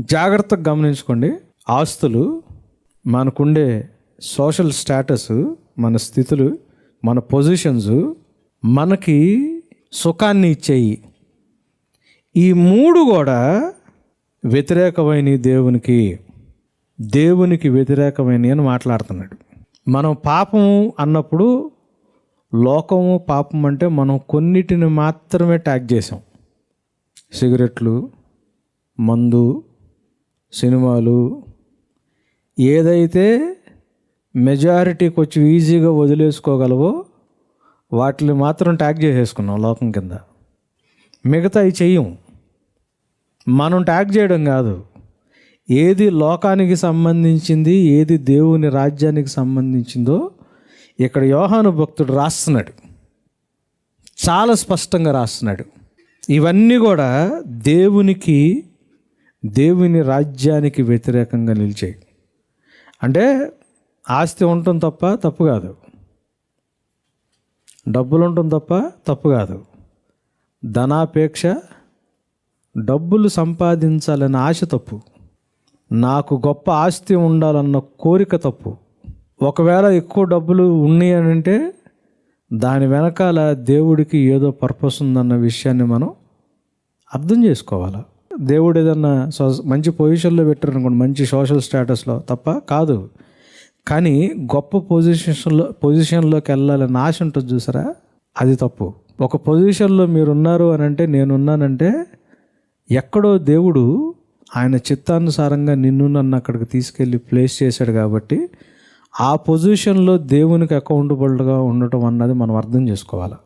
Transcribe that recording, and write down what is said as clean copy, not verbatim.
జాగ్రత్తగా గమనించుకోండి. ఆస్తులు, మనకుండే సోషల్ స్టేటస్, మన స్థితులు, మన పొజిషన్స్ మనకి సుఖాన్ని ఇచ్చేయి. ఈ మూడు కూడా వ్యతిరేకమైన దేవునికి వ్యతిరేకమైన అని మాట్లాడుతున్నాడు. మనం పాపము అన్నప్పుడు లోకము పాపం అంటే మనం కొన్నిటిని మాత్రమే ట్యాగ్ చేసాం. సిగరెట్లు, మందు, సినిమాలు, ఏదైతే మెజారిటీకి వచ్చి ఈజీగా వదిలేసుకోగలవో వాటిని మాత్రం ట్యాగ్ చేసేసుకున్నాం లోకం కింద. మిగతా అవి చెయ్యం. మనం ట్యాగ్ చేయడం కాదు, ఏది లోకానికి సంబంధించింది, ఏది దేవుని రాజ్యానికి సంబంధించిందో ఇక్కడ యోహాను భక్తుడు రాస్తున్నాడు, చాలా స్పష్టంగా రాస్తున్నాడు. ఇవన్నీ కూడా దేవుని రాజ్యానికి వ్యతిరేకంగా నిలిచాయి. అంటే ఆస్తి ఉండటం తప్పు కాదు, డబ్బులు ఉండటం తప్పు కాదు, ధనాపేక్ష, డబ్బులు సంపాదించాలన్న ఆశ తప్పు, నాకు గొప్ప ఆస్తి ఉండాలన్న కోరిక తప్పు. ఒకవేళ ఎక్కువ డబ్బులు ఉన్నాయి అని అంటే దాని వెనకాల దేవుడికి ఏదో పర్పస్ ఉందన్న విషయాన్ని మనం అర్థం చేసుకోవాలి. దేవుడు ఏదన్నా మంచి పొజిషన్లో పెట్టారనుకోండి, మంచి సోషల్ స్టేటస్లో కాదు, కానీ గొప్ప పొజిషన్లోకి వెళ్ళాలని ఆశ ఉంటుంది చూసారా, అది తప్పు. ఒక పొజిషన్లో మీరున్నారు అని అంటే, నేనున్నానంటే ఎక్కడో దేవుడు ఆయన చిత్తానుసారంగా నన్ను అక్కడికి తీసుకెళ్ళి ప్లేస్ చేశాడు. కాబట్టి ఆ పొజిషన్లో దేవునికి అకౌంటబుల్గా ఉండటం అన్నది మనం అర్థం చేసుకోవాలి.